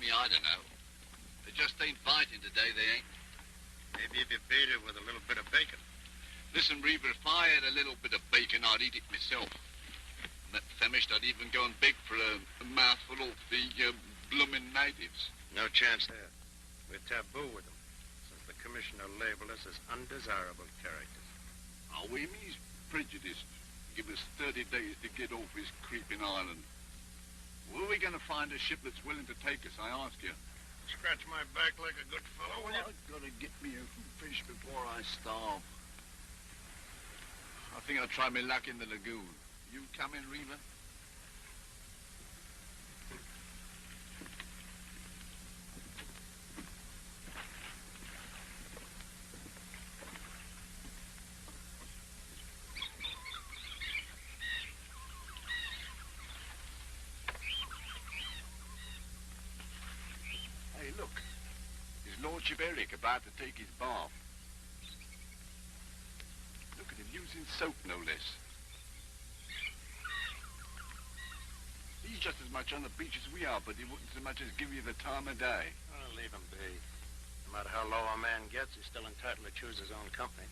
me, I don't know. They just ain't fighting today, they ain't. Maybe if you beat it with a little bit of bacon. Listen, Reaver, if I had a little bit of bacon, I'd eat it myself. And that famished, I'd even go and beg for a mouthful of the bloomin' natives. No chance there. We're taboo with them, since the commissioner labeled us as undesirable characters. Oh, him, he's prejudiced. Give us 30 days to get off his creeping island. Where are we going to find a ship that's willing to take us, I ask you? Scratch my back like a good fellow, will you? I've got to get me a fish before I starve. I think I'll try my luck in the lagoon. You come in, Reaver? Hey, look. His Lordship Eric about to take his bath. Look at him using soap, no less. He's just as much on the beach as we are, but he wouldn't so much as give you the time of day. Oh, leave him be. No matter how low a man gets, he's still entitled to choose his own company.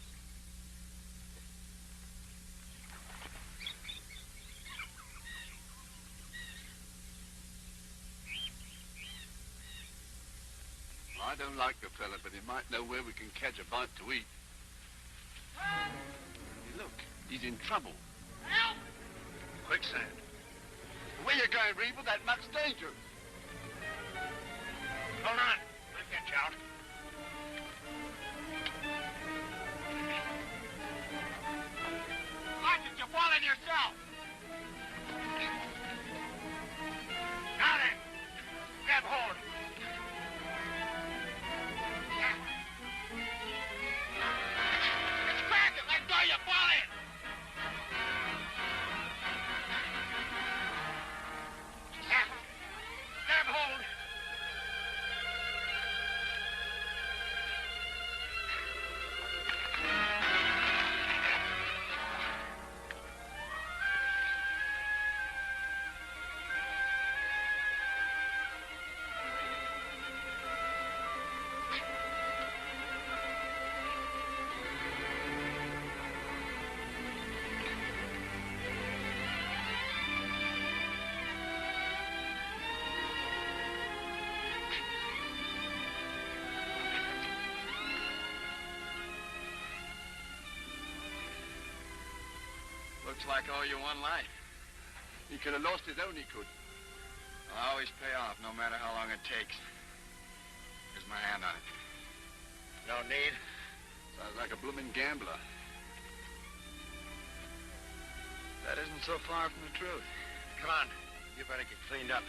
I don't like the fella, but he might know where we can catch a bite to eat. Hey, look, he's in trouble. Help! Quicksand. Where you going, Reaver? That muck's dangerous. Hold on. I'll get you out. Why did you fall in yourself? Now then, grab hold. It's cracking. Let go, you fall in. Grab hold. Looks like all you one life. He could have lost his own, he could. I'll always pay off, no matter how long it takes. Here's my hand on it. No need. Sounds like a blooming gambler. That isn't so far from the truth. Come on. You better get cleaned up.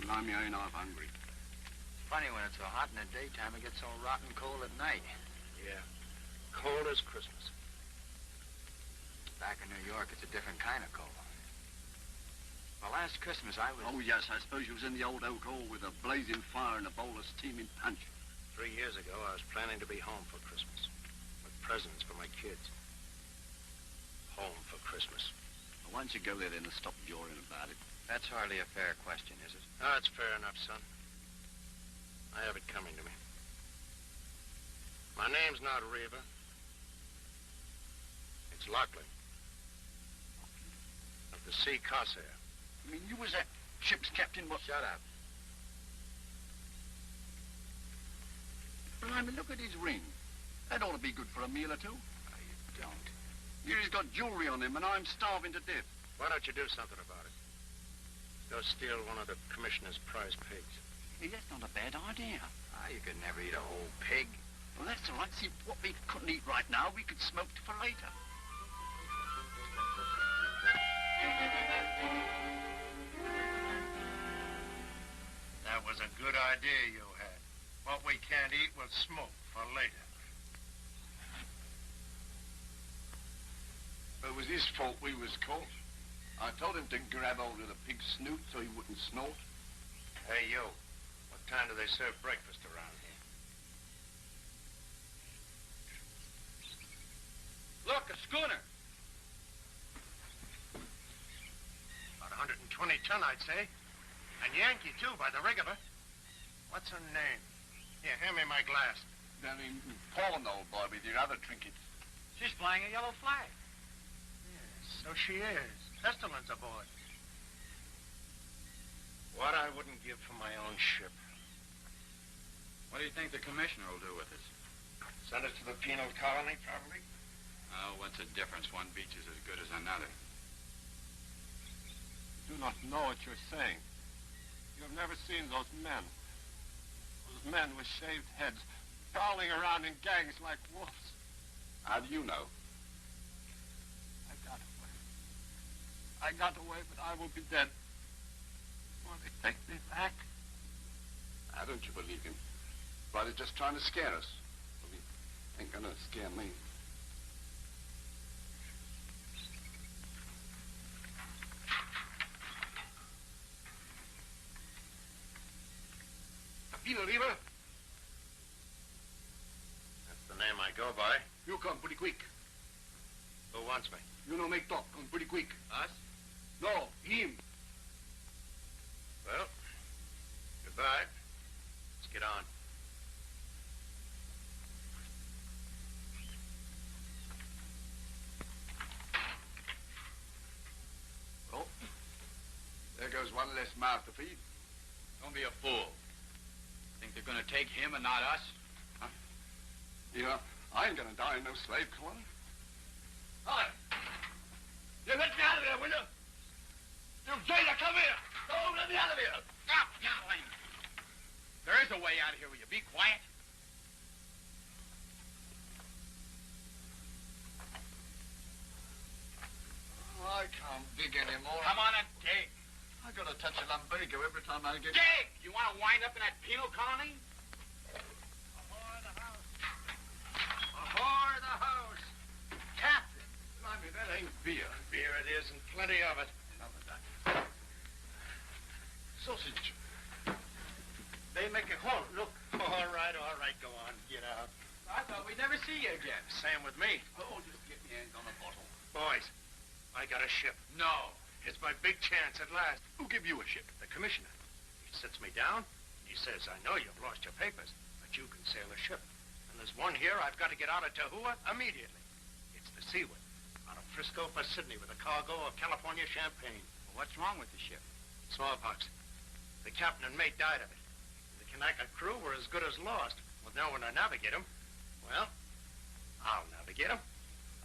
Blimey, I ain't half hungry. Funny when it's so hot in the daytime, it gets so rotten cold at night. Yeah. Cold as Christmas. Back in New York, it's a different kind of cold. Well, last Christmas I was... Oh, yes, I suppose you was in the old oak hall with a blazing fire and a bowl of steaming punch. 3 years ago, I was planning to be home for Christmas. With presents for my kids. Home for Christmas. Well, why don't you go there then and stop jawing about it? That's hardly a fair question, is it? Oh, it's fair enough, son. I have it coming to me. My name's not Reaver. It's Lachlan. Of the Sea Corsair. I mean, you was that ship's captain, what? Shut up. Blimey, look at his ring. That ought to be good for a meal or two. Oh, you don't. He's got jewelry on him, and I'm starving to death. Why don't you do something about it? Go steal one of the commissioner's prize pigs. Hey, that's not a bad idea. Ah, you could never eat a whole pig. Well, that's all right. See, what we couldn't eat right now, we could smoke for later. That was a good idea you had. What we can't eat, we'll smoke for later. It was his fault we was caught. I told him to grab hold of the pig's snoot so he wouldn't snort. Hey, you. What time do they serve breakfast around here? Look, a schooner. About 120 ton, I'd say. And Yankee, too, by the rig of her. What's her name? Here, hand me my glass. Then Paul, old boy, with your other trinkets. She's flying a yellow flag. Yes, so she is. Pestilence aboard. What I wouldn't give for my own ship. What do you think the commissioner will do with us? Send us to the penal colony, probably. Oh, what's the difference? One beach is as good as another. You do not know what you're saying. You have never seen those men. Those men with shaved heads, prowling around in gangs like wolves. How do you know? I got away. I got away, but I will be dead. Will they take me back? Now, don't you believe him? Brother's just trying to scare us. Well, he ain't gonna scare me. Capino Riva? That's the name I go by. You come pretty quick. Who wants me? You know make talk. Come pretty quick. Us? No, him. Well, goodbye. Let's get on. Well, there goes one less mouth to feed. Don't be a fool. Think they're going to take him and not us? Huh? Yeah, I ain't gonna die in no slave colony. Hi. You let me out of here, will you? You jailer, come here. Oh, let me out of here. Stop yowling. There is a way out of here. Will you be quiet? I can't dig anymore. Come on and dig. I gotta touch a lumbago every time I get... Dig! You want to wind up in that penal colony? Ahoy the house. Ahoy the house! Captain! Blimey, that ain't beer. Beer it is, and plenty of it. Enough of that. Sausage. They make a halt. Look. All right, go on. Get out. I thought we'd never see you again. Same with me. Oh, just get me hands on a bottle. Boys, I got a ship. No. It's my big chance at last. Who give you a ship? The commissioner. He sits me down, and he says, I know you've lost your papers, but you can sail a ship. And there's one here I've got to get out of Tahua immediately. It's the Seaward, out of Frisco for Sydney with a cargo of California champagne. Well, what's wrong with the ship? Smallpox. The captain and mate died of it. The Kanaka crew were as good as lost, with no one to navigate them. Well, I'll navigate them.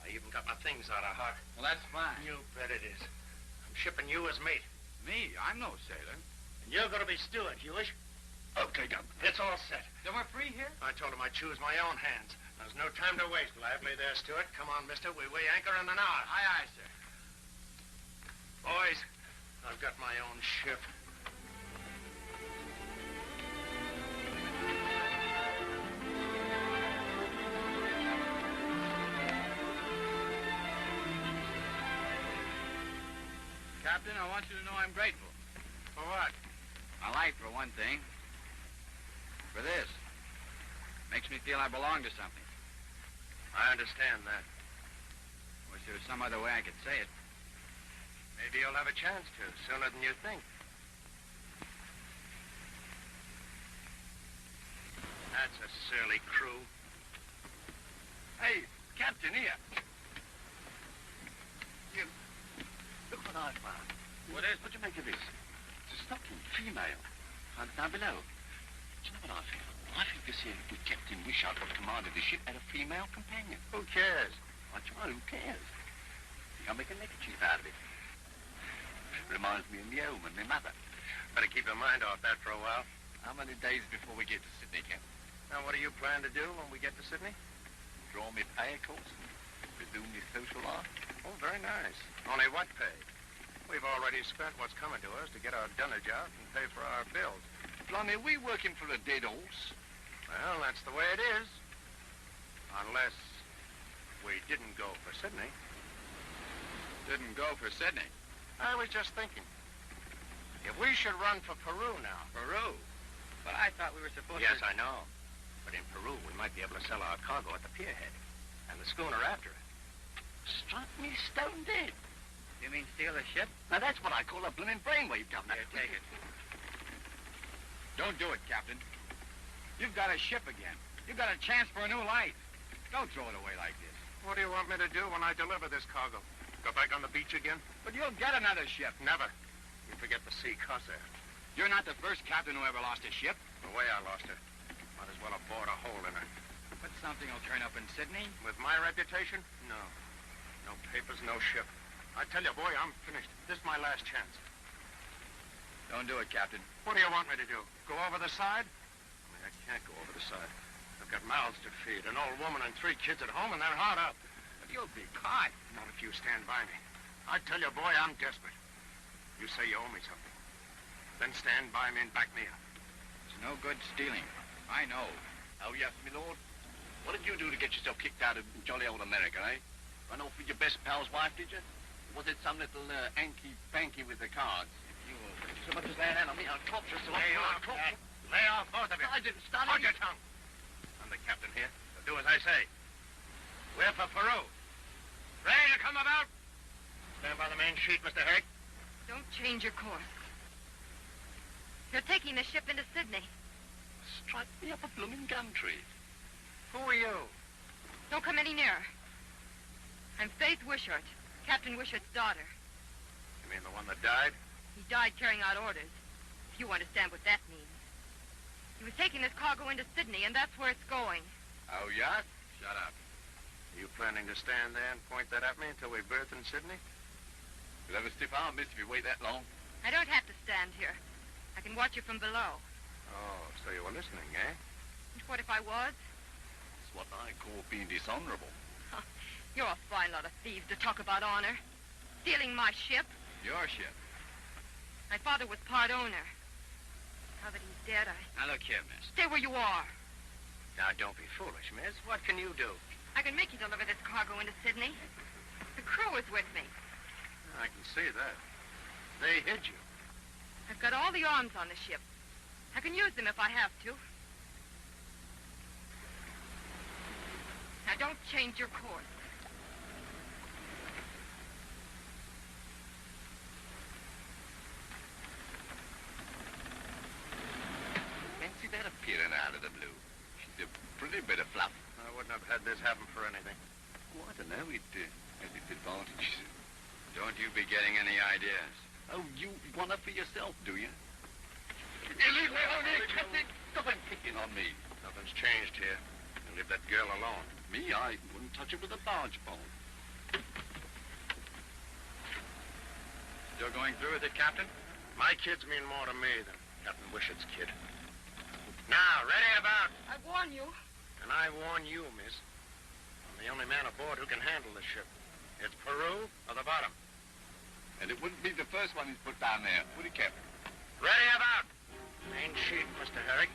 I even got my things out of her. Well, that's fine. You bet it is. I'm shipping you as mate. Me? I'm no sailor. And you're going to be steward, Hewish. Okay, Gun. It's all set. Then we're free here? I told him I'd choose my own hands. There's no time to waste. Lively there, Stewart. Come on, mister. We weigh anchor in an hour. Aye, aye, sir. Boys, I've got my own ship. Captain, I want you to know I'm grateful. For what? My life, for one thing. For this. Makes me feel I belong to something. I understand that. Wish there was some other way I could say it. Maybe you'll have a chance to, sooner than you think. That's a surly crew. Hey, Captain, here. You, look what I found. What is What do you make of this? It's a stocking, female. Found down below. Do you know what I feel? I think this here good Captain Wishart, what commanded the ship, had a female companion. Who cares? That's right, who cares? I'll make a neckerchief out of it. Reminds me of me home and my mother. Better keep your mind off that for a while. How many days before we get to Sydney, Captain? Now, what do you plan to do when we get to Sydney? Draw me pay, of course. Resume me social life. Oh, very nice. Only what pay? We've already spent what's coming to us to get our dunnage out and pay for our bills. Blimey, we working for a dead horse. Well, that's the way it is. Unless we didn't go for Sydney. Didn't go for Sydney. I was just thinking. If we should run for Peru now. Peru? But I thought we were supposed Yes, to... I know. But in Peru, we might be able to sell our cargo at the pierhead. And the schooner after it. Struck me stone dead. You mean steal a ship? Now, that's what I call a blooming brainwave, Governor. Here, take it. Don't do it, Captain. You've got a ship again. You've got a chance for a new life. Don't throw it away like this. What do you want me to do when I deliver this cargo? Go back on the beach again? But you'll get another ship. Never. You forget the sea corsair. You're not the first captain who ever lost a ship. The way I lost her. Might as well have bored a hole in her. But something will turn up in Sydney. With my reputation? No. No papers, no ship. I tell you, boy, I'm finished. This is my last chance. Don't do it, Captain. What do you want me to do? Go over the side? I can't go over the side. I've got mouths to feed, an old woman and 3 kids at home, and they're hard up. But you'll be caught. Not if you stand by me. I tell you, boy, I'm desperate. You say you owe me something. Then stand by me and back me up. It's no good stealing. I know. Oh, yes, my lord. What did you do to get yourself kicked out of jolly old America, eh? Run off with your best pal's wife, did you? Or was it some little anky-panky with the cards? If you so much as lay a hand on me, I'll torture you so Lay off, both of you. I didn't start Hold your tongue. I'm the captain here, so do as I say. We're for Peru. Ready to come about? Stand by the main sheet, Mr. Herrick. Don't change your course. You're taking the ship into Sydney. Strike me up a blooming gum tree. Who are you? Don't come any nearer. I'm Faith Wishart, Captain Wishart's daughter. You mean the one that died? He died carrying out orders, if you understand what that means. He was taking this cargo into Sydney, and that's where it's going. Oh, yes? Shut up. Are you planning to stand there and point that at me until we berth in Sydney? You'll have a stiff arm, miss, if you wait that long. I don't have to stand here. I can watch you from below. Oh, so you were listening, eh? And what if I was? It's what I call being dishonorable. You're a fine lot of thieves to talk about honor. Stealing my ship. Your ship. My father was part owner. Now that he's dead, Now, look here, miss. Stay where you are. Now, don't be foolish, miss. What can you do? I can make you deliver this cargo into Sydney. The crew is with me. I can see that. They hid you. I've got all the arms on the ship. I can use them if I have to. Now, don't change your course. Fancy that appearing out of the blue. She's a pretty bit of fluff. I wouldn't have had this happen for anything. Oh, I don't know. It has its advantages. Don't you be getting any ideas. Oh, you want her for yourself, do you? Illegal! Captain! Stop picking on me. Nothing's changed here. You leave that girl alone. Me, I wouldn't touch her with a barge pole. Still going through with it, Captain? My kids mean more to me than Captain Wishart's kid. Now, ready about. I warn you. And I warn you, miss. I'm the only man aboard who can handle this ship. It's Peru or the bottom. And it wouldn't be the first one he's put down there, would he, Captain? Ready about. Main sheet, Mr. Herrick.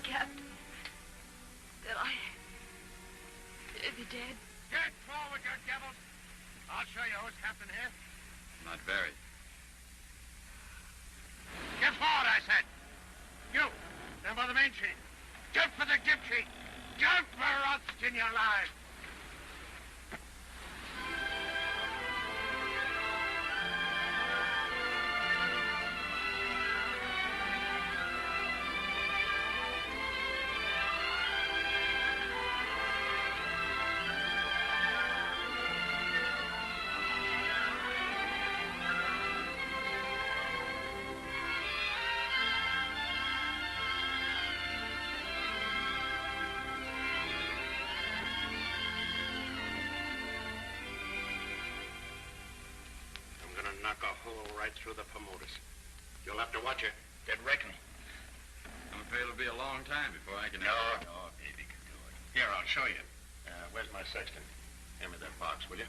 Captain, is he dead? Get forward, you devils. I'll show you who's captain here. Not very. Get forward, I said. You, stand by the main sheet. Jump for the dip sheet. Jump or I'll skin you alive. Knock a hole right through the promoters. You'll have to watch it. Get reckoning. I'm afraid it'll be a long time before I can... No, baby can do it. Here, I'll show you. Where's my sextant? Hand me that box, will you?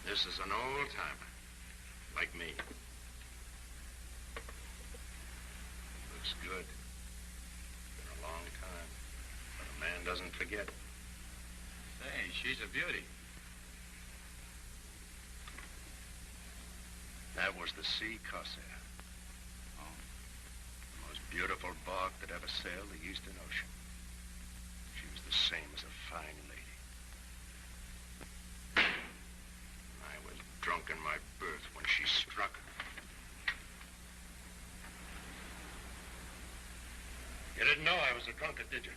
This is an old timer, like me. Looks good. Been a long time, but a man doesn't forget. Say, she's a beauty. That was the Sea Corsair. Oh. The most beautiful bark that ever sailed the Eastern Ocean. She was the same as a fine lady. I was drunk in my berth when she struck. You didn't know I was a drunkard, did you?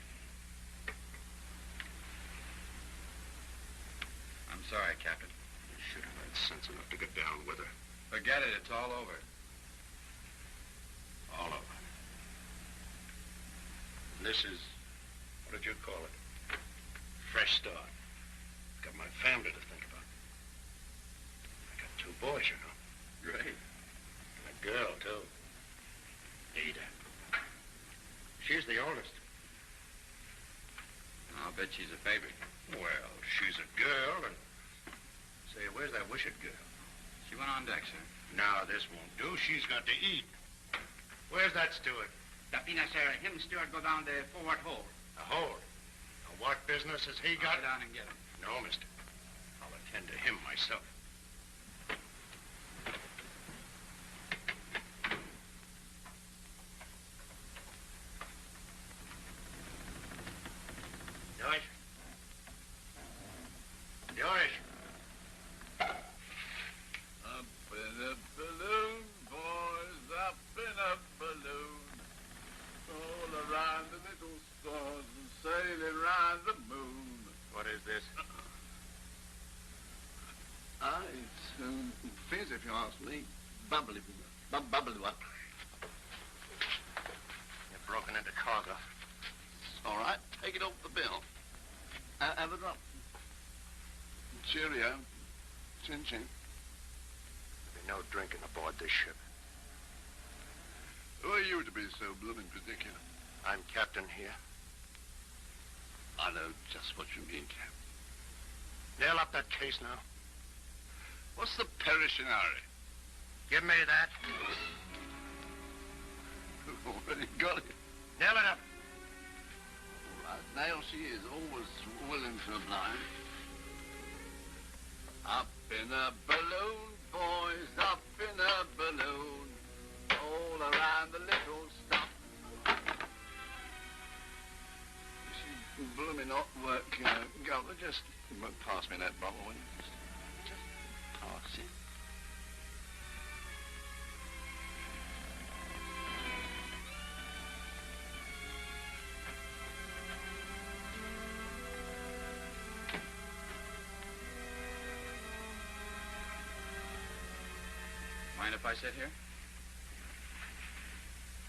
I'm sorry, Captain. You should have had sense enough to get down with her. Forget it. It's all over. All over. And this is, what did you call it? Fresh start. Got my family to think about. I got 2 boys, you know. Great. And a girl, too. Ada. She's the oldest. I'll bet she's a favorite. Well, she's a girl, and... Say, where's that wished girl? She went on deck, sir. No, this won't do. She's got to eat. Where's that steward? Tapina, sir. Him steward go down the forward hole. The hold. Now, what business has he got? Go down and get him. No, mister. I'll attend to him myself. George? George? Up in a balloon, boys, up in a balloon. All around the little stars and sailing round the moon. What is this? It's fizz, if you ask me. Bubbly one. You've broken into cargo. All right, take it off the bill. Have a drop. Cheerio. Chin-chin. There'll be no drinking aboard this ship. Who are you to be so blooming particular? I'm captain here. I know just what you mean, Cap. Nail up that case now. What's the perishing hurry? Give me that. Who already got it? Nail it up. All right, now she is always willing to oblige. Up in a balloon, boys, up in a balloon. All around the little stop. She blooming hot work, Governor. Just pass me that bottle, will you? Just pass it. Mind if I sit here?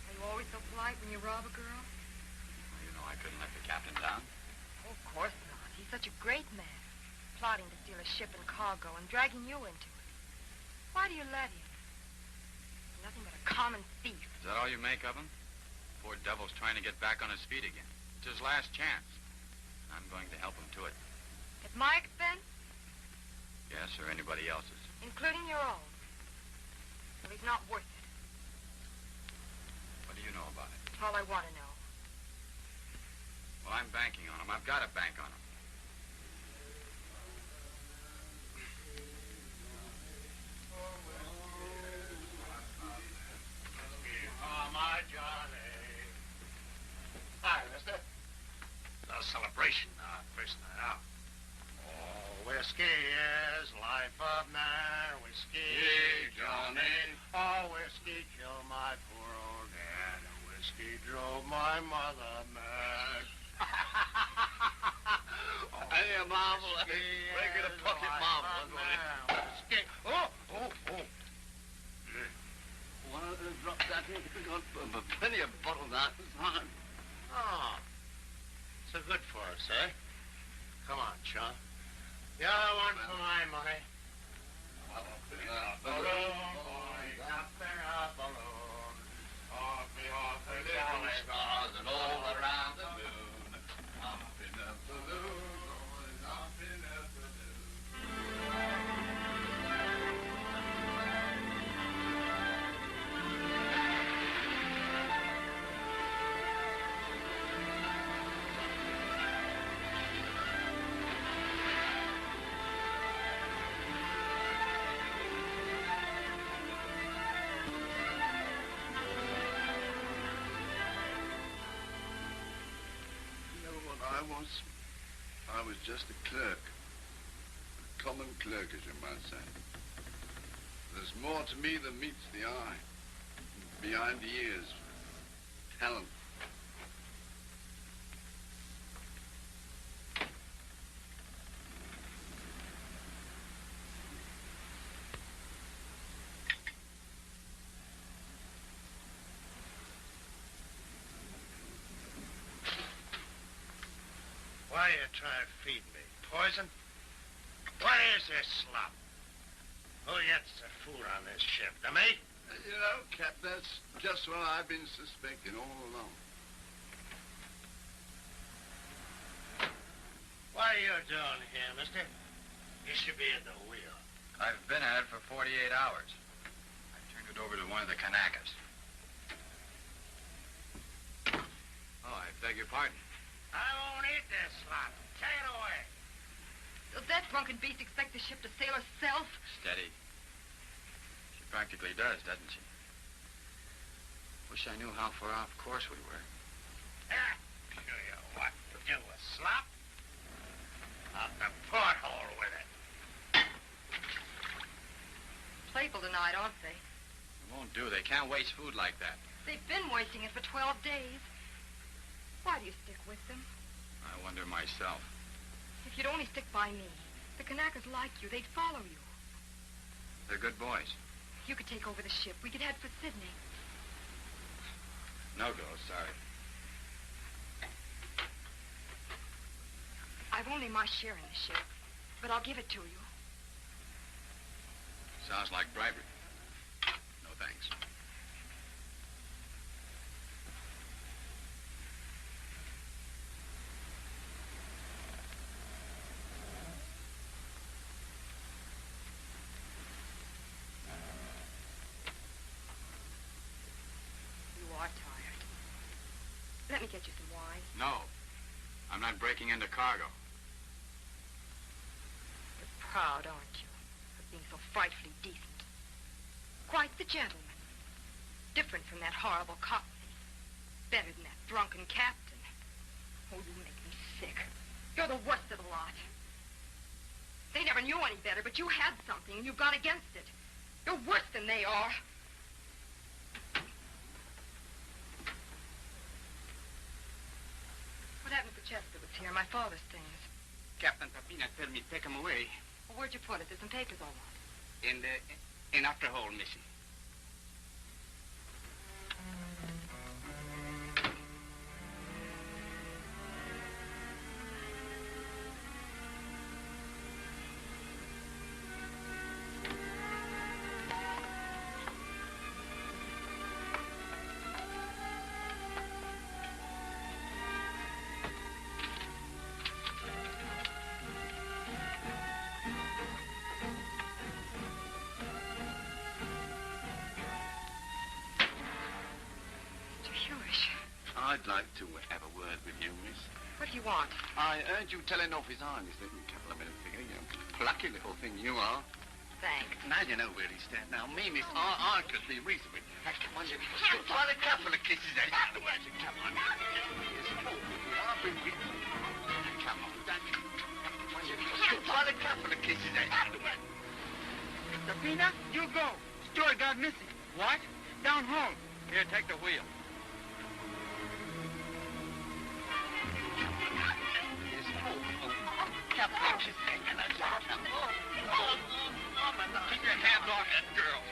Are you always so polite when you rob a girl? Well, you know I couldn't let the captain down. Oh, of course not. He's such a great man. Plotting to steal a ship and cargo and dragging you into it. Why do you let him? He's nothing but a common thief. Is that all you make of him? Poor devil's trying to get back on his feet again. It's his last chance. I'm going to help him to it. At my expense? Yes, or anybody else's. Including your own. Well, he's not worth it. What do you know about it? All I want to know. Well, I'm banking on him. I've got to bank on him. Oh, my Johnny. Hi, mister. A celebration, first night out. Oh, whiskey is life of man. Whiskey, Johnny. Oh, whiskey killed my poor old dad. Whiskey drove my mother mad. Hey, a marvel. Regular pocket marvel. Whiskey. Oh. One of those drops that in. We've got plenty of bottles out this time. Oh. So good for us, eh? Come on, Sean. The other one for my money. Balloon, boys, up in a balloon. across the little stars and all around the moon. Up in a balloon, going up in a balloon. You know what I was? I was just a clerk. A common clerk, as you might say. There's more to me than meets the eye. Behind the ears. Talent. Why you try to feed me? Poison? What is this slop? Who gets the food on this ship? The mate? You know, Cap, that's just what I've been suspecting all along. What are you doing here, mister? You should be at the wheel. I've been at it for 48 hours. I turned it over to one of the Kanakas. Oh, I beg your pardon. I won't eat this slop. Take it away. Does that drunken beast expect the ship to sail herself? Steady. She practically does, doesn't she? Wish I knew how far off course we were. Show you what to do with slop. Out the porthole with it. Playful tonight, aren't they? It won't do. They can't waste food like that. They've been wasting it for 12 days. Why do you stick with them? I wonder myself. If you'd only stick by me, the Kanakas like you. They'd follow you. They're good boys. You could take over the ship. We could head for Sydney. No go, sorry. I've only my share in the ship, but I'll give it to you. Sounds like bribery. No thanks. You are tired. Let me get you some wine. No. I'm not breaking into cargo. You're proud, aren't you, of being so frightfully decent? Quite the gentleman. Different from that horrible cockney. Better than that drunken captain. Oh, you make me sick. You're the worst of the lot. They never knew any better, but you had something, and you got against it. You're worse than they are. What happened to Chester was here? My father's things. Captain Papina tell me take 'em away. Well, where'd you put it? There's some papers all on. In after hole, missy. I'd like to have a word with you, miss. What do you want? I heard you telling off his arm this little couple of minutes ago. You plucky little thing you are. Thanks. Now you know where he stands. Now, me, miss, I could be reasonable. Come on, you try a couple of kisses. Come on. I've been with you. Come on, don't you? Come on, you try a couple of kisses. Sabina, you go. Stuart got missing. What? Down home. Here, take the wheel. Keep your hands off that girl.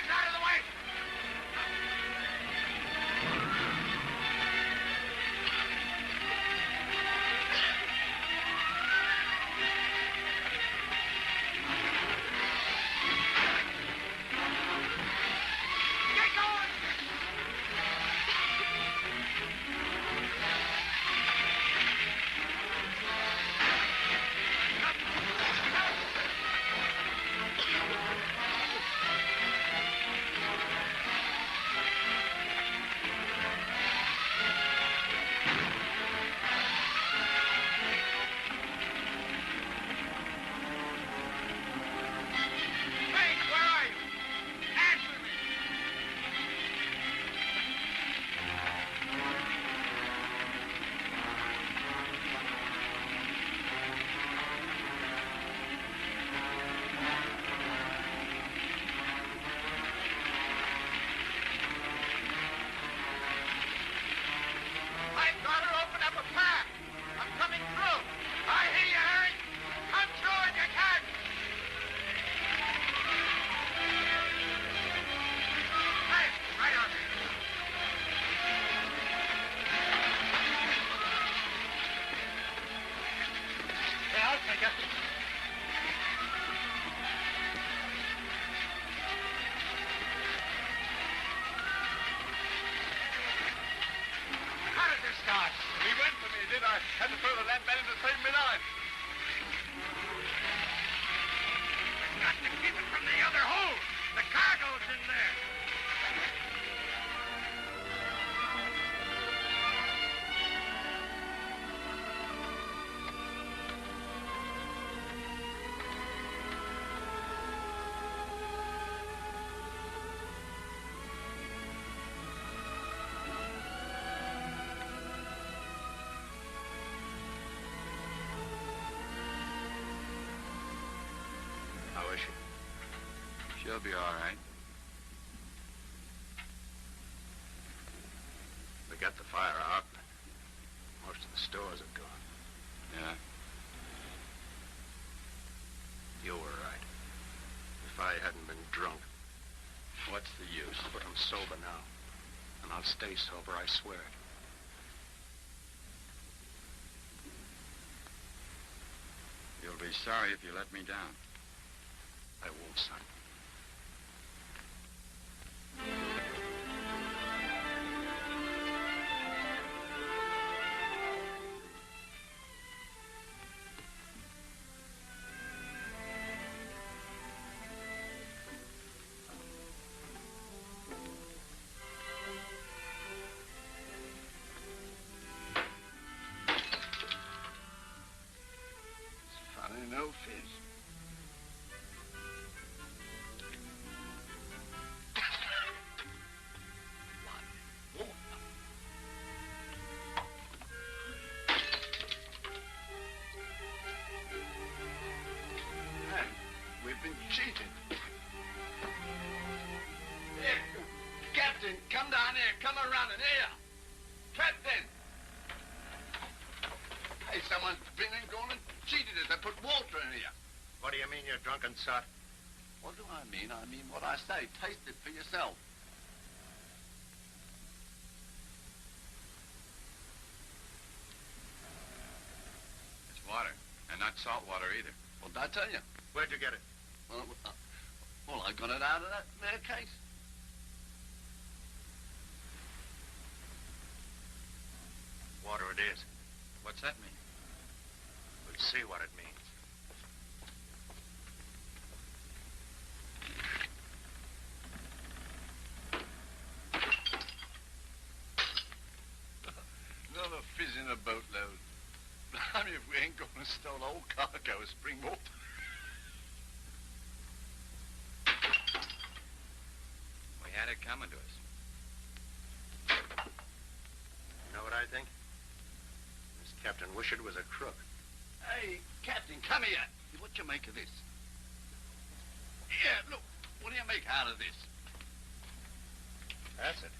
Hands out of the way! Get going! Hey, where are you? Answer me! I've got her open up a path. I'm coming through. I hear you, Harry. Come through if you can. Hey, right on there. Hey, I'll take it. How did this start? He went for me, did I? Had to throw the lamp at him to save me life. Got to keep it from the other hole. The cargo's in there. How is she? She'll be all right. We got the fire out. Most of the stores are gone. Yeah. You were right. If I hadn't been drunk. What's the use? But I'm sober now. And I'll stay sober, I swear it. You'll be sorry if you let me down. I won't, son. Funny, no fish. Man, we've been cheated. Here, Captain, come down here. Come around in here. Captain! Hey, someone's been and gone and cheated us. They put water in here. What do you mean, you drunken sot? What do I mean? I mean what I say. Taste it for yourself. It's water, and not salt water either. What did I tell you? Where'd you get it? Well, I got it out of that there case. Water it is. What's that mean? We'll see what it means. Another fizz in a boatload. I mean, if we ain't gonna stole the whole cargo of spring water. We had it coming to us. You know what I think? This Captain Wishart was a crook. Hey, Captain, come here. What you make of this? Here, look. What do you make out of this? Acid.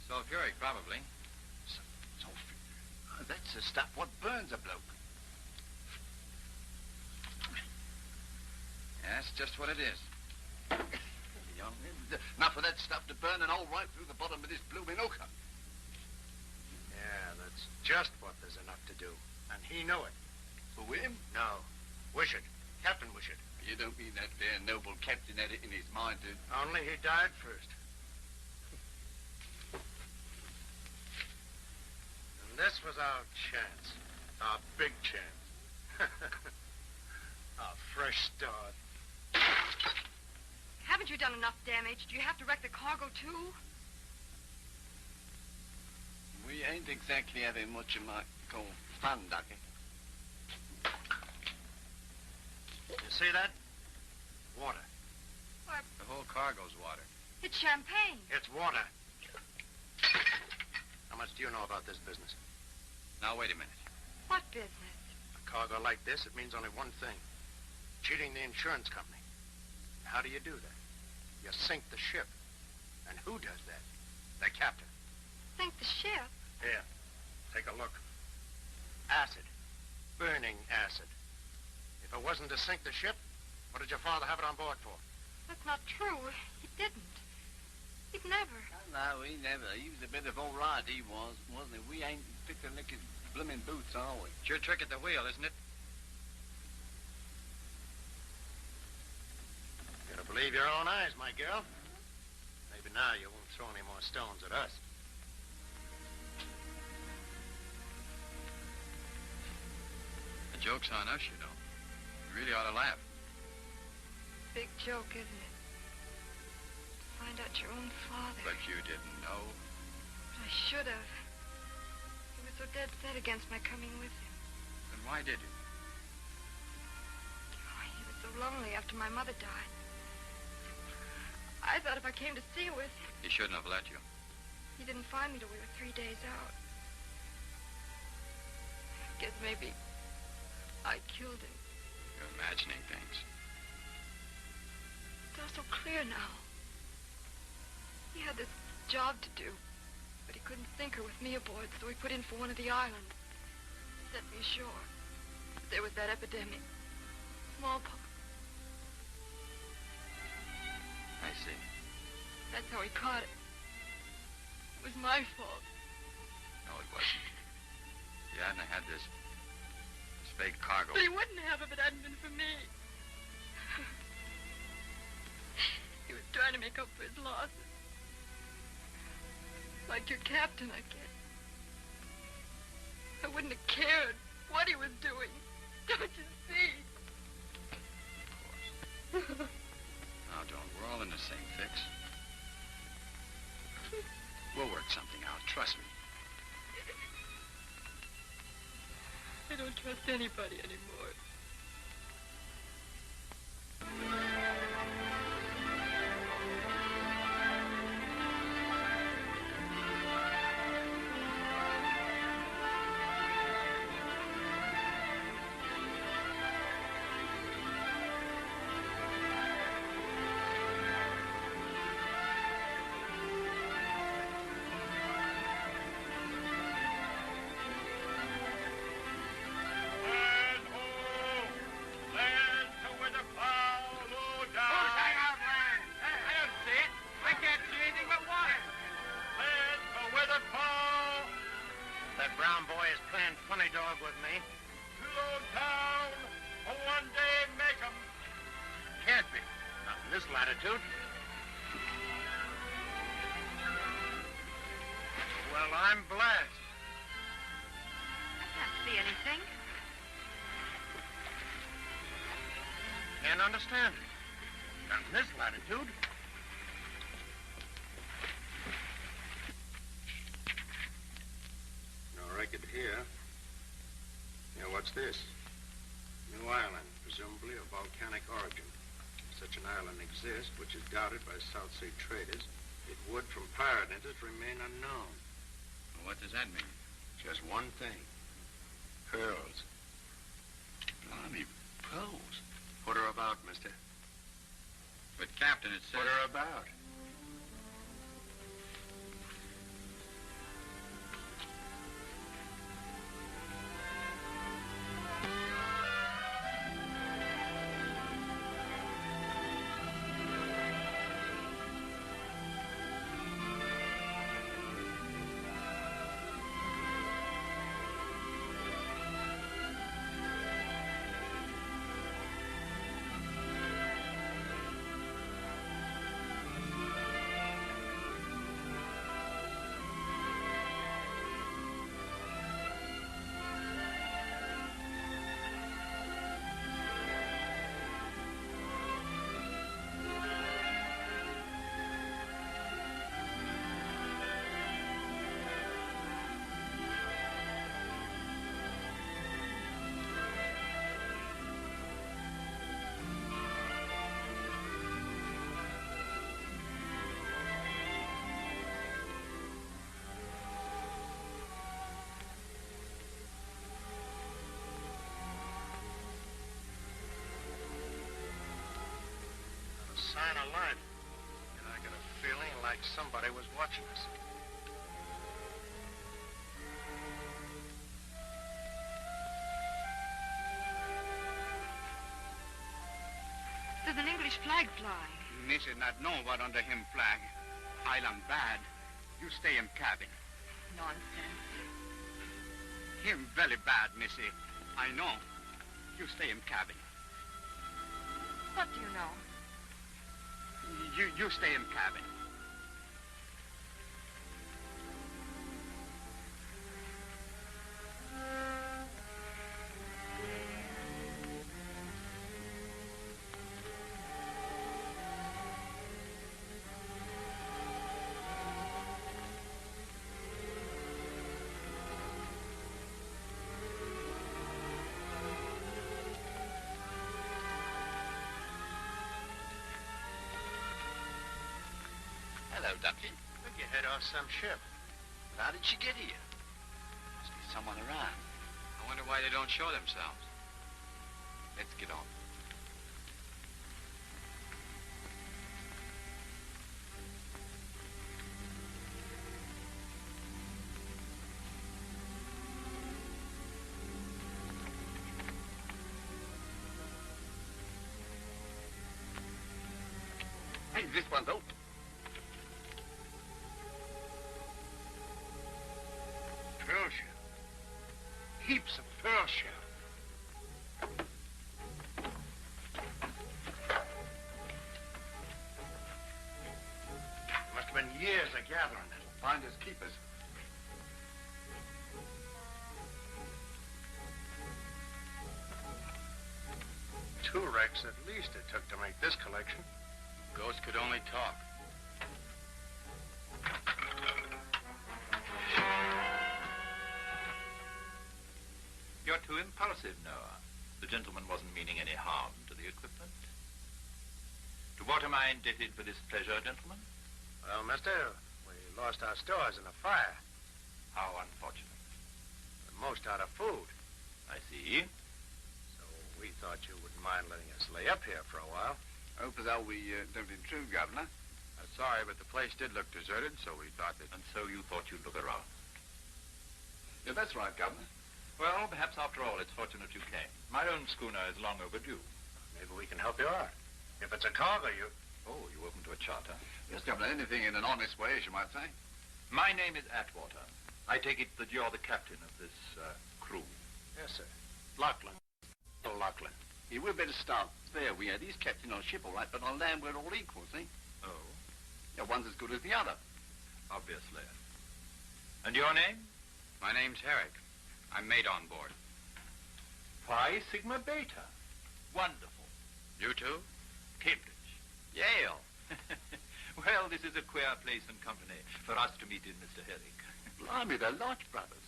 Sulfuric, probably. That's the stuff what burns a bloke. Yeah, that's just what it is. Young, Enough of that stuff to burn an hole right through the bottom of this blooming hooker. Yeah, that's just what there's enough to do. And he knew it. For him? No. Wishart. Captain Wishart. You don't mean that there noble captain had it in his mind to... Only he died first. And this was our chance. Our big chance. Our fresh start. Haven't you done enough damage? Do you have to wreck the cargo, too? We ain't exactly having what you might call fun, Ducky. You see that? Water. What? The whole cargo's water. It's champagne. It's water. How much do you know about this business? Now, wait a minute. What business? A cargo like this, it means only one thing. Cheating the insurance company. How do you do that? You sink the ship. And who does that? The captain. Sink the ship? Here, take a look. Acid. Burning acid. If it wasn't to sink the ship, what did your father have it on board for? That's not true. He didn't. He'd never. No, he never. He was a bit of all right, he was, wasn't he? We ain't fit to lick his blooming boots, are we? It's your trick at the wheel, isn't it? You gotta believe your own eyes, my girl. Maybe now you won't throw any more stones at us. The joke's on us, you know. You really ought to laugh. Big joke, isn't it? Find out your own father. But you didn't know. But I should have. He was so dead set against my coming with him. Then why did you? Oh, he was so lonely after my mother died. I thought if I came to see with him... He shouldn't have let you. He didn't find me till we were 3 days out. I guess maybe I killed him. You're imagining things. It's all so clear now. He had this job to do, but he couldn't sink her with me aboard, so he put in for one of the islands. Set me ashore. There was that epidemic. Smallpox. I see. That's how he caught it. It was my fault. No, it wasn't. You hadn't had this fake cargo. But he wouldn't have if it hadn't been for me. He was trying to make up for his losses. Like your captain, I guess. I wouldn't have cared what he was doing. Don't you see? Of course. Now, don't. We're all in the same fix. We'll work something out. Trust me. I don't trust anybody anymore. Understand it. Not in this latitude. No record here. Now, what's this? New island, presumably of volcanic origin. If such an island exists, which is doubted by South Sea traders, it would, from prior identities, remain unknown. Well, what does that mean? Just one thing. Pearls. Blimey, pearls. Put her about, mister. But, Captain, it says... Put her about. our life. And I got a feeling like somebody was watching us. There's an English flag flying. Missy not know what under him flag. Island bad. You stay in cabin. Nonsense. Him very bad, Missy. I know. You stay in cabin. What do you know? You stay in cabin. Hello, Ducky. Think you head off some ship. How did she get here? Must be someone around. I wonder why they don't show themselves. Let's get on. Hey, this one's open. Pearl shell. Heaps of pearl shell. Must have been years of gathering it. Finders keepers. Two wrecks at least it took to make this collection. Ghost could only talk. You're too impulsive, Noah. The gentleman wasn't meaning any harm to the equipment. To what am I indebted for this pleasure, gentlemen? Well, mister, we lost our stores in a fire. How unfortunate. The most out of food. I see. So we thought you wouldn't mind letting us lay up here for a while. Hope as how we don't intrude, Governor. Sorry, but the place did look deserted, so we thought that... And so you thought you'd look around. Yeah, that's right, Governor. Well, perhaps after all, it's fortunate you came. My own schooner is long overdue. Maybe we can help you out. If it's a cargo, you... Oh, you open to a charter? Yes, Governor, anything in an honest way, as you might say. My name is Atwater. I take it that you're the captain of this crew. Yes, sir. Lachlan. Oh, Lachlan. Yeah, we'd better start there. He's captain on a ship, all right, but on land we're all equal, see? Oh, Yeah, one's as good as the other. obviously. And your name? My name's Herrick. I'm mate on board. Phi Sigma Beta. Wonderful. You too? Cambridge. Yale. Well, this is a queer place and company for us to meet in, Mr. Herrick. Blimey, they're Lodge brothers.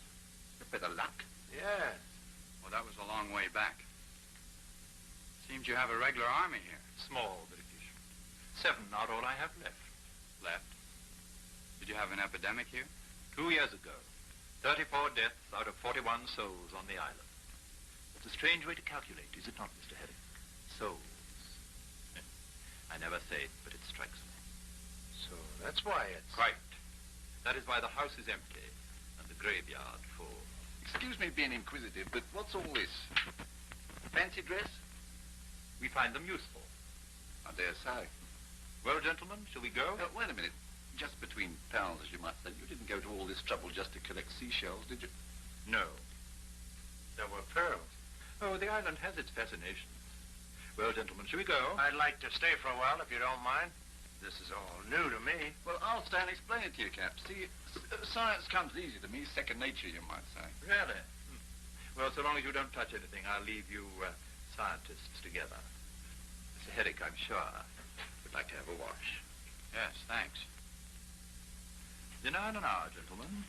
A bit of luck. Yes. Well, that was a long way back. Seems you have a regular army here. Small British. 7 are all I have left. Left. Did you have an epidemic here? 2 years ago. 34 deaths out of 41 souls on the island. It's a strange way to calculate, is it not, Mr. Herrick? Souls. I never say it, but it strikes me. So that's why it's... Quite. That is why the house is empty and the graveyard full. Excuse me being inquisitive, but what's all this? Fancy dress? We find them useful. I dare say. Well, gentlemen, shall we go? Wait a minute. Just between pals, as you might say, you didn't go to all this trouble just to collect seashells, did you? No. There were pearls. Oh, the island has its fascinations. Well, gentlemen, shall we go? I'd like to stay for a while, if you don't mind. This is all new to me. Well, I'll stay and explain it to you, Cap. See, science comes easy to me, second nature, you might say. Really? Well, so long as you don't touch anything, I'll leave you scientists together. Mr. Herrick, I'm sure, would like to have a wash. Yes, thanks. Dinner in an hour, gentlemen.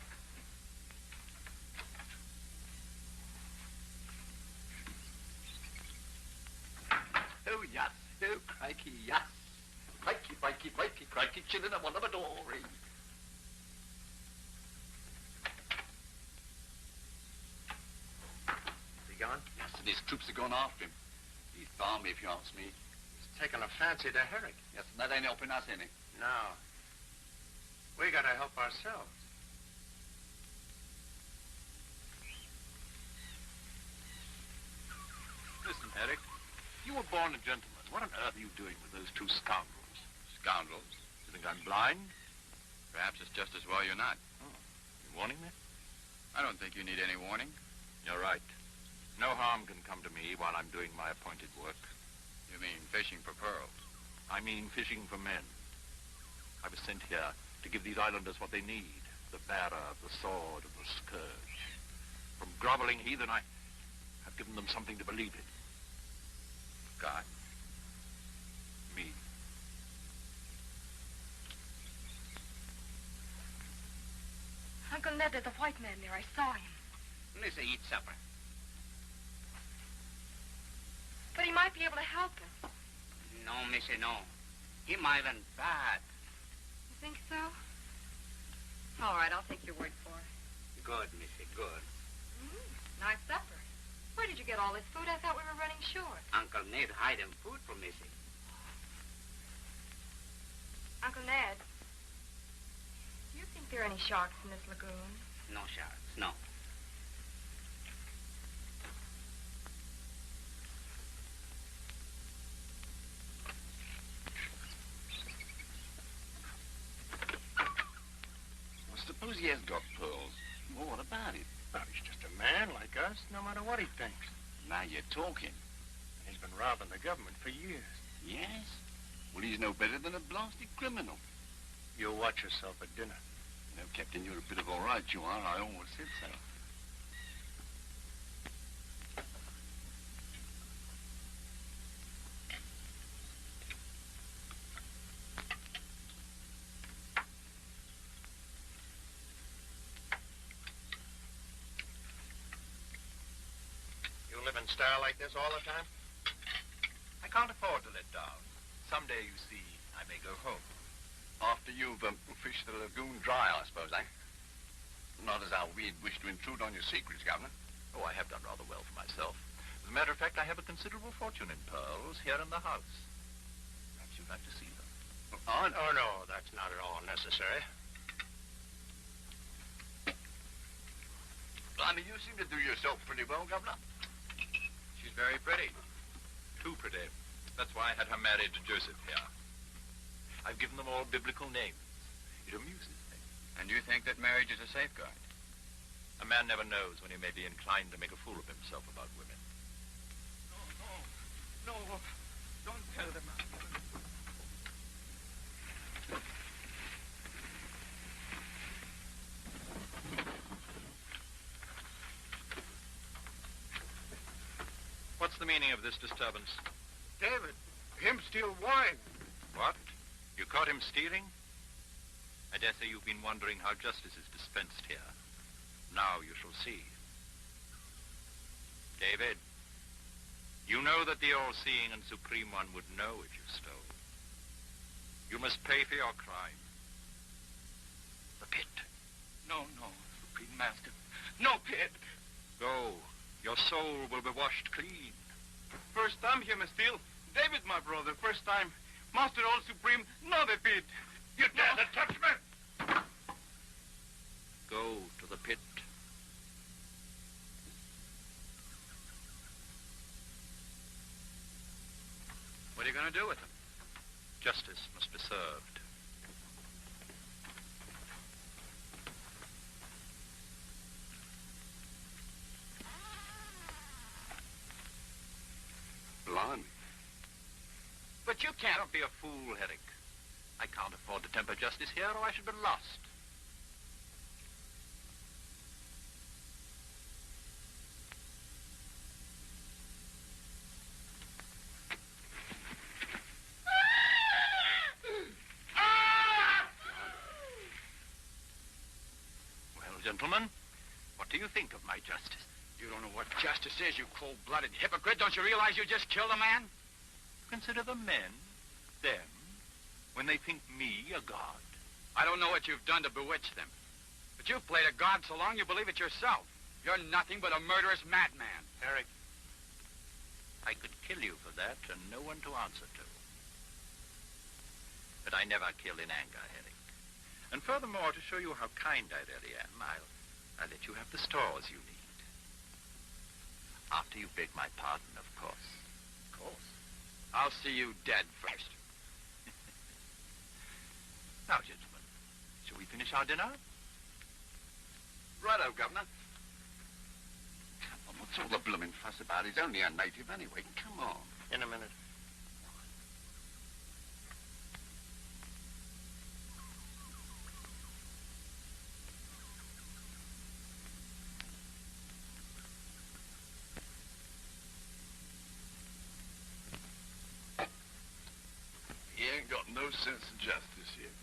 Oh, yes. Oh, crikey, yes. Crikey, crikey, crikey, crikey, chillin' a one of a dory. Is he gone? Yes, and his troops are gone after him. He's balmy, if you ask me. His taking a fancy to Herrick. Yes, that ain't helping us any. No. We gotta help ourselves. Listen, Herrick, you were born a gentleman. What on earth are you doing with those two scoundrels? Scoundrels? You think I'm blind? Perhaps it's just as well you're not. Oh, you warning me? I don't think you need any warning. You're right. No harm can come to me while I'm doing my appointed work. You mean fishing for pearls? I mean fishing for men. I was sent here to give these islanders what they need. The bearer of the sword and the scourge. From groveling heathen, I have given them something to believe in. God. Me. Uncle Ned, there's a white man there. I saw him. Missy, eat supper. But he might be able to help us. No, Missy, no. He might and bad. You think so? All right, I'll take your word for it. Good, Missy, good. Nice supper. Where did you get all this food? I thought we were running short. Uncle Ned hide him food for Missy. Uncle Ned, do you think there are any sharks in this lagoon? No sharks, no. Well, suppose he has got pearls. Well, what about it? Well, he's just a man like us, no matter what he thinks. Now you're talking. And he's been robbing the government for years. Yes? Well, he's no better than a blasted criminal. You'll watch yourself at dinner. You know, Captain, you're a bit of all right, you are. I always said so. You live in style like this all the time? I can't afford to let down. Someday, you see, I may go home. After you've fished the lagoon dry, I suppose, eh? Not as how we'd wish to intrude on your secrets, Governor. Oh, I have done rather well for myself. As a matter of fact, I have a considerable fortune in pearls here in the house. Perhaps you'd like to see them. Oh, no, that's not at all necessary. I mean, you seem to do yourself pretty well, Governor. She's very pretty. Too pretty. That's why I had her married to Joseph here. I've given them all biblical names. It amuses me. And you think that marriage is a safeguard? A man never knows when he may be inclined to make a fool of himself about women. No, don't tell them. What's the meaning of this disturbance? David, him steal wine. What? You caught him stealing? I dare say you've been wondering how justice is dispensed here. Now you shall see. David, you know that the all-seeing and supreme one would know if you stole. You must pay for your crime. The pit. No, Supreme Master. No pit. Go. Your soul will be washed clean. First time here, Miss Steele. David, my brother, first time. Master All Supreme, no the pit. You dare to touch me? Go to the pit. What are you going to do with them? Justice must be served. Blimey. But you can't be a fool, Herrick. I can't afford to temper justice here, or I should be lost. Well, gentlemen, what do you think of my justice? You don't know what justice is, you cold-blooded hypocrite. Don't you realize you just killed a man? Consider the men, them, when they think me a god. I don't know what you've done to bewitch them. But you've played a god so long you believe it yourself. You're nothing but a murderous madman. Herrick, I could kill you for that and no one to answer to. But I never kill in anger, Herrick. And furthermore, to show you how kind I really am, I'll let you have the stores you need. After you beg my pardon, of course. Of course. I'll see you dead first. Now, gentlemen, shall we finish our dinner? Righto, Governor. Come on, what's all the blooming fuss about? He's only a native anyway. Come on. In a minute. He ain't got no sense of justice here.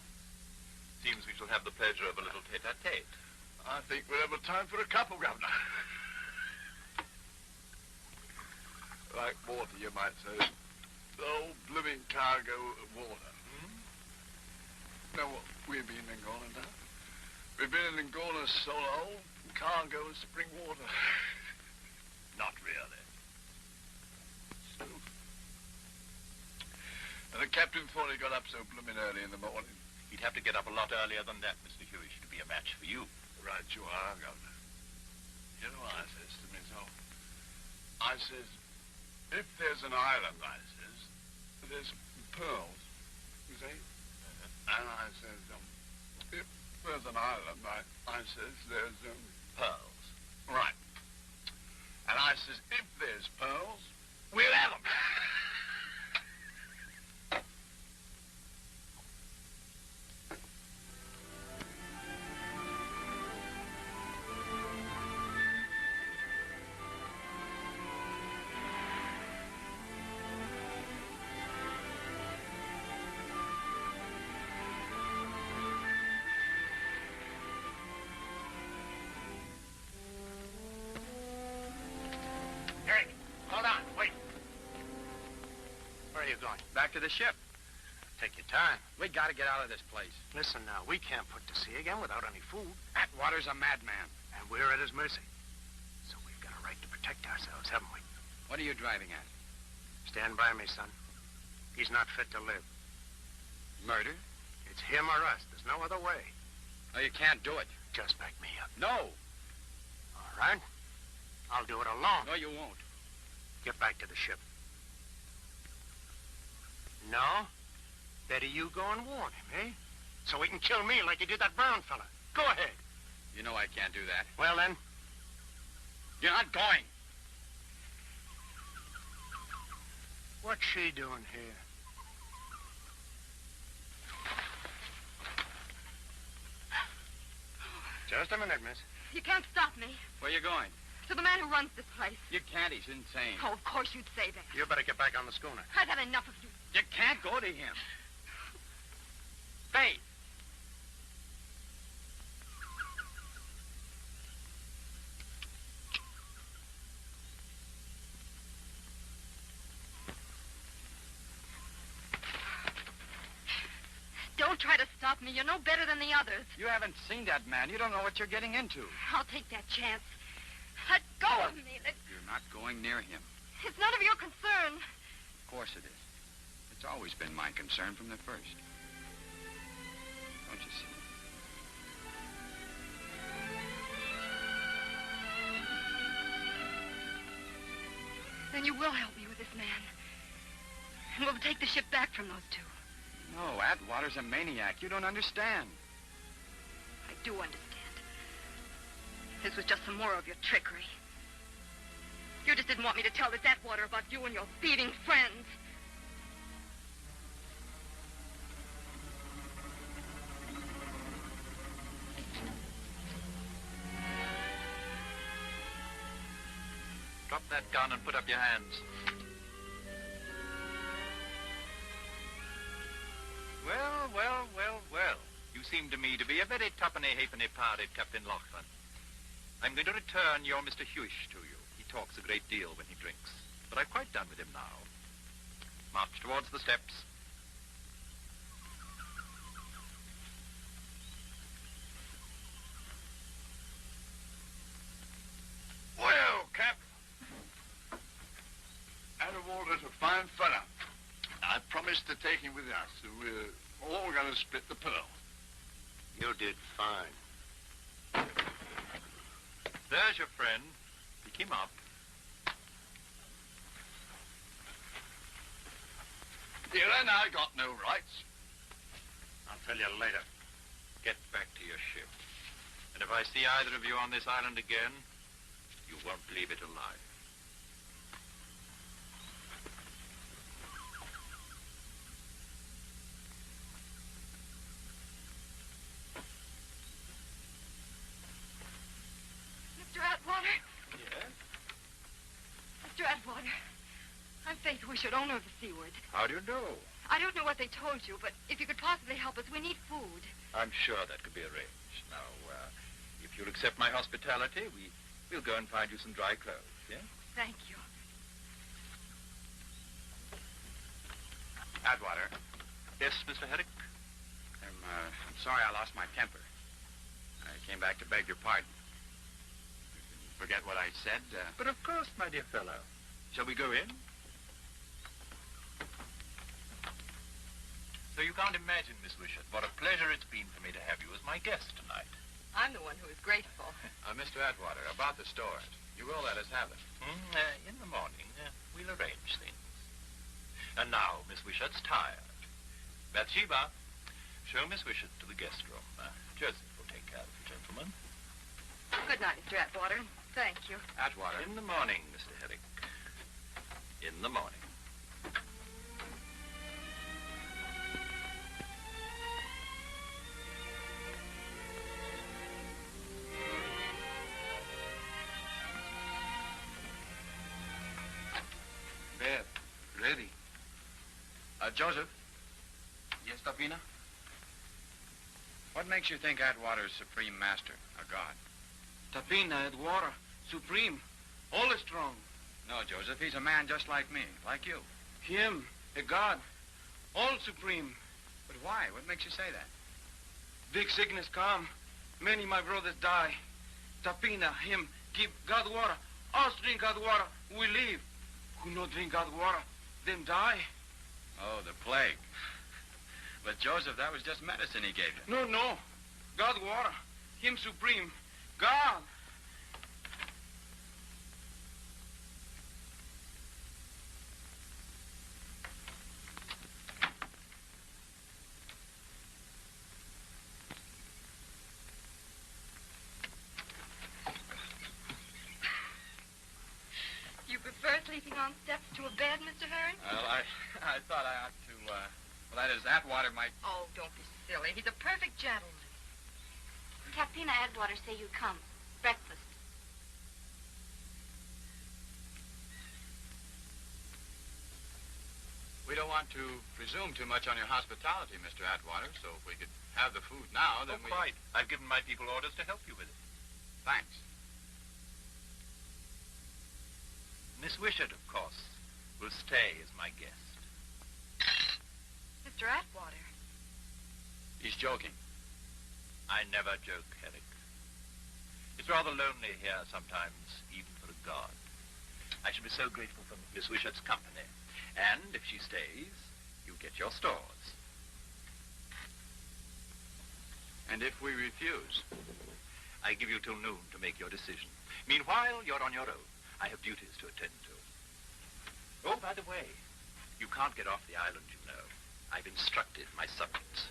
Seems we shall have the pleasure of a little tete-a-tete. I think we'll have a time for a couple, Governor. Like water, you might say. The whole blooming cargo of water. Now, what, we've been in Angola now? We've been in Angola so long, cargo of spring water. Not really. Still. And the captain thought he got up so blooming early in the morning. He'd have to get up a lot earlier than that, Mr. Hewish, to be a match for you. Right you are, Governor. You know what I says to myself? I says, if there's an island, I says, there's pearls, you see? And I says, if there's an island, I says, there's, Pearls. right. And I says, if there's pearls, we'll have them. Eric, hold on. Wait. Where are you going? Back to the ship. Take your time. We gotta get out of this place. Listen now, we can't put to sea again without any food. Atwater's a madman. And we're at his mercy. So we've got a right to protect ourselves, haven't we? What are you driving at? Stand by me, son. He's not fit to live. Murder? It's him or us. There's no other way. No, you can't do it. Just back me up. No. All right? I'll do it alone. No, you won't. Get back to the ship. No? Better you go and warn him, eh? So he can kill me like he did that Brown fella. Go ahead. You know I can't do that. Well, then, You're not going. what's she doing here? Just a minute, miss. You can't stop me. Where you going? To the man who runs this place. You can't. He's insane. Oh, of course you'd say that. You better get back on the schooner. I've had enough of you. You can't go to him. Faith. Don't try to stop me. You're no better than the others. You haven't seen that man. You don't know what you're getting into. I'll take that chance. Let go of me. You're not going near him. It's none of your concern. Of course it is. It's always been my concern from the first. Don't you see? Then you will help me with this man. And we'll take the ship back from those two. No, Atwater's a maniac. You don't understand. I do understand. This was just some more of your trickery. You just didn't want me to tell this Atwater about you and your thieving friends. Drop that gun and put up your hands. Well, well, well, well. You seem to me to be a very tuppenny-halfpenny-parted Captain Loughlin. I'm going to return your Mr. Hewish to you. He talks a great deal when he drinks. But I've quite done with him now. March towards the steps. Well, Cap. Atwater's a fine fella. I promised to take him with us. all going to split the pearl. You did fine. There's your friend. Pick him up. Tyrant, I got no rights. I'll tell you later. Get back to your ship. And if I see either of you on this island again, you won't leave it alive. Mr. Atwater? Yes? Mr. Atwater, I'm Faith Wishart, owner of the Seaward. How do you know? I don't know what they told you, but if you could possibly help us, we need food. I'm sure that could be arranged. Now, if you'll accept my hospitality, we'll go and find you some dry clothes, yeah? Thank you. Atwater. Yes, Mr. Herrick? I'm sorry I lost my temper. I came back to beg your pardon. You can forget what I said. But of course, my dear fellow. Shall we go in? So you can't imagine, Miss Wishart, what a pleasure it's been for me to have you as my guest tonight. I'm the one who is grateful. Mr. Atwater, about the stores. You will let us have them. In the morning, we'll arrange things. And now, Miss Wishart's tired. Bathsheba, show Miss Wishart to the guest room. Joseph will take care of the gentleman. Good night, Mr. Atwater. Thank you. Atwater. In the morning, Mr. Herrick. In the morning. Bed. Ready. Joseph. Yes, Tapina? What makes you think Atwater is supreme master, a god? Tapina, Atwater, supreme, all is strong. No, Joseph, he's a man just like me, like you. Him, a god, all supreme. But why? What makes you say that? Big sickness come, many my brothers die. Tapina, him, give God water. Us drink God water, we live. Who no drink God water, them die. Oh, the plague. But, Joseph, that was just medicine he gave you. No. God water, him supreme, God. You prefer sleeping on steps to a bed, Mr. Herring? Well, I thought I ought to, well, that is, Atwater might... Oh, don't be silly. He's a perfect gentleman. Tapina Atwater say you come. Breakfast. We don't want to presume too much on your hospitality, Mr. Atwater, so if we could have the food now, then quite. I've given my people orders to help you with it. Thanks. Miss Wishart, of course, will stay as my guest. Mr. Atwater. He's joking. I never joke, Herrick. It's rather lonely here sometimes, even for a god. I shall be so grateful for Miss Wishart's company. And if she stays, you get your stores. And if we refuse? I give you till noon to make your decision. Meanwhile, you're on your own. I have duties to attend to. Oh, by the way, you can't get off the island, you know. I've instructed my subjects.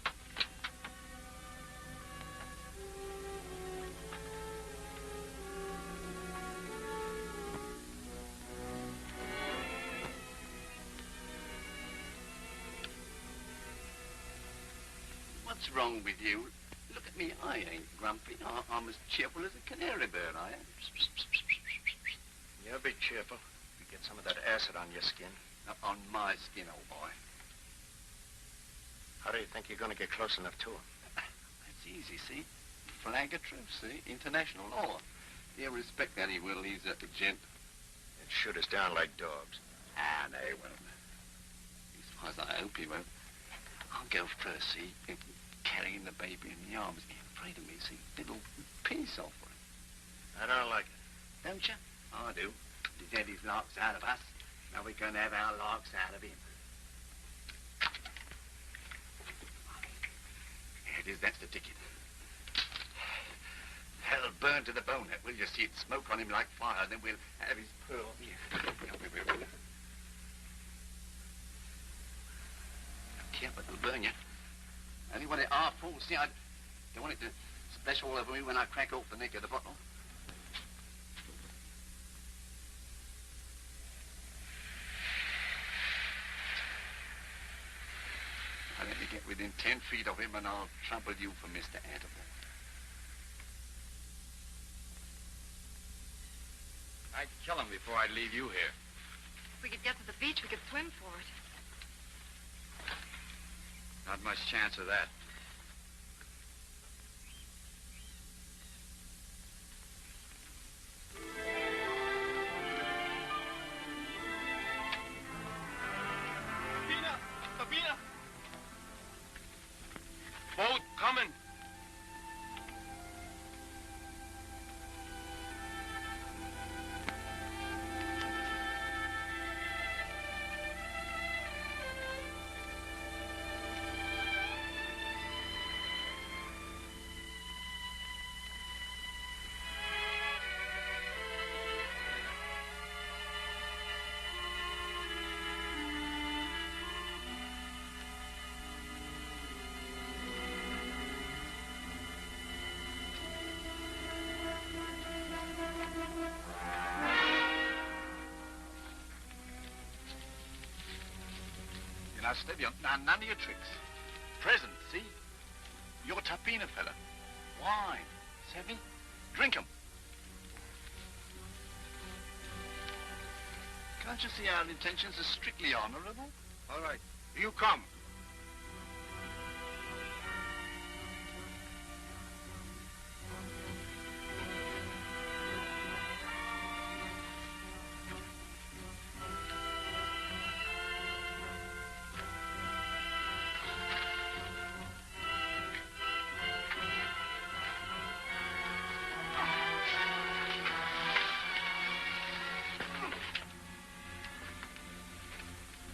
What's wrong with you? Look at me, I ain't grumpy. I'm as cheerful as a canary bird, I am. Yeah, be cheerful. You get some of that acid on your skin. On my skin, old boy. How do you think you're going to get close enough to him? That's easy, see? Flag of truce, see? International law. He'll respect that, he will. He's a gent. And shoot us down like dogs. Ah, no, he won't. As far as I hope he won't. I'll go first, see? Carrying the baby in the arms. He's afraid of me, see? Little peace offering. I don't like it. Don't you? I do. He's had his larks out of us. Now we're going to have our larks out of him. Here's that's the ticket. Hell, burn to the bone, that will you? See it smoke on him like fire, then we'll have his pearl here. Yeah, but it'll burn you. Only when it half full. See, I don't want it to splash all over me when I crack off the neck of the bottle. I'll let me get within 10 feet of him and I'll trample you for Mr. Atterbury. I'd kill him before I'd leave you here. If we could get to the beach, we could swim for it. Not much chance of that. Sabina! Boat coming. Now, steady on. Now, none of your tricks. Present, see? You're a Tapina fella. Wine. Savvy? Drink 'em. Can't you see our intentions are strictly honorable? All right. You come.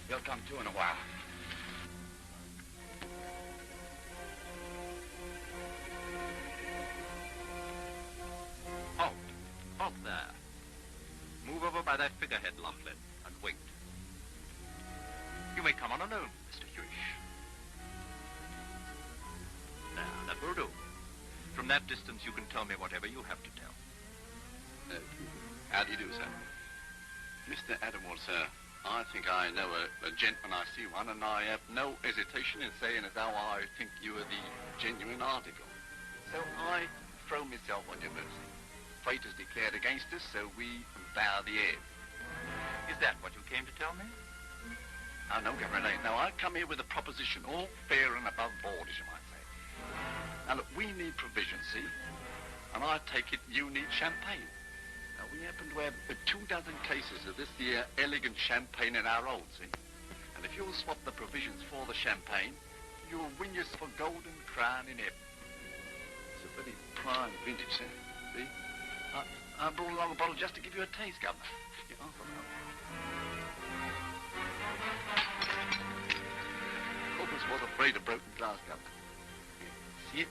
You'll come too in a while. Halt. Halt there. Move over by that figurehead, Laughlin, and wait. You may come on alone, Mr. Hewish. There, that will do. From that distance, you can tell me whatever you have to tell. How do you do, sir? Mr. Adamwell, sir, I think I know a gent when I see one, and I have no hesitation in saying as how I think you are the genuine article. So I throw myself on your mercy. Fate is declared against us, so we bow the head. Is that what you came to tell me? Oh, no, Governor, it ain't. Now, I come here with a proposition, all fair and above board, as you might say. Now, look, we need provision, see? And I take it you need champagne. Now, we happen to have 24 cases of this here elegant champagne in our hold, see? And if you'll swap the provisions for the champagne, you'll win yourself a golden crown in heaven. It's a very prime vintage, sir. See? I brought along a bottle just to give you a taste, Governor. Yeah, Corpus was afraid of broken glass, Governor. See it?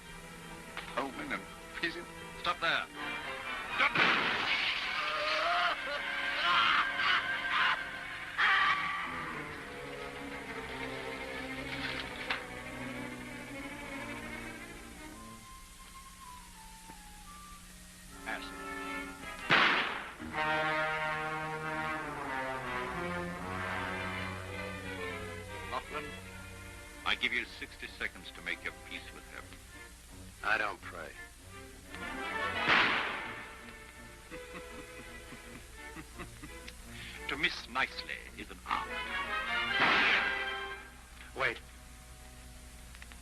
Foaming and fizzing. Stop there. Stop there! Laughlin, I give you 60 seconds to make your peace with heaven. I don't pray. To miss nicely is an art. Wait.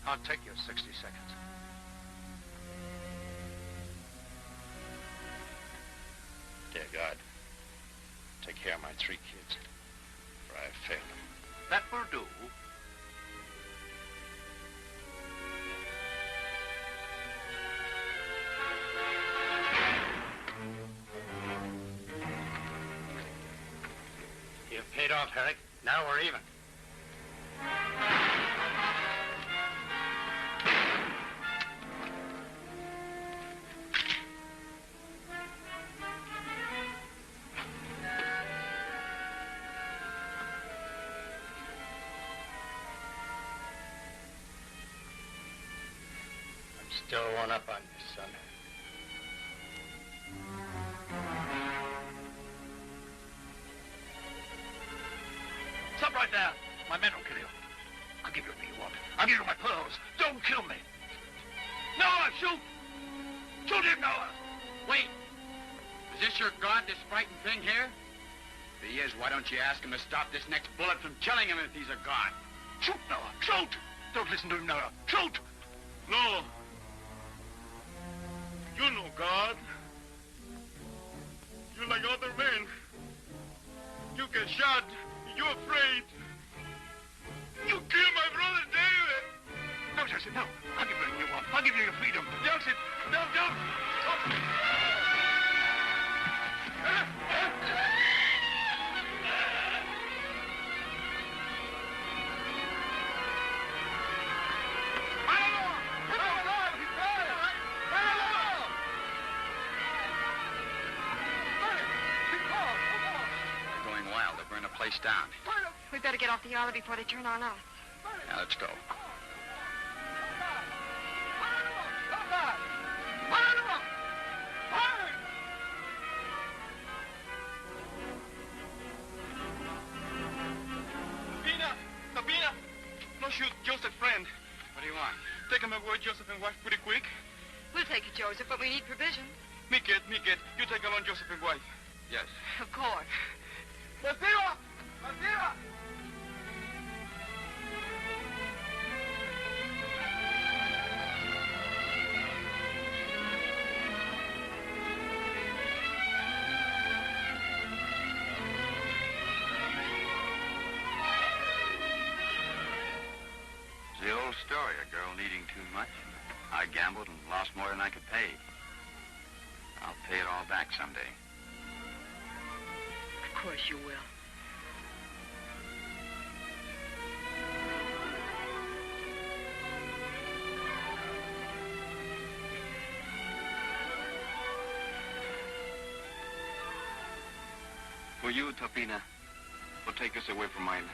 I'll take your 60 seconds. Dear God, take care of my 3 kids, for I have failed them. That will do. You've paid off, Herrick. Now we're even. Still one up on you, son. Stop right there. My men will kill you. I'll give you everything you want. I'll give you my pearls. Don't kill me. Noah, shoot! Shoot him, Noah! Wait. Is this your god, this frightened thing here? If he is, why don't you ask him to stop this next bullet from killing him if he's a god? Shoot, Noah! Shoot! Don't listen to him, Noah. Shoot! No. You know God. You're like other men. You get shot. You're afraid. You killed my brother David. No, Joseph, no. I'll give you everything you want. I'll give you your freedom. Joseph, no, don't. They're going wild. They'll burn the place down. We better get off the island before they turn on us. Now, let's go. Tabina! No shoot, Joseph, friend. What do you want? Take him away, Joseph and wife, pretty quick. We'll take it, Joseph, but we need provisions. Me get. You take along Joseph and wife. Yes. Of course. Arriba! Arriba! The old story, a girl needing too much. I gambled and lost more than I could pay. I'll pay it all back someday. Of course you will. For you, Tapina, will take us away from Island.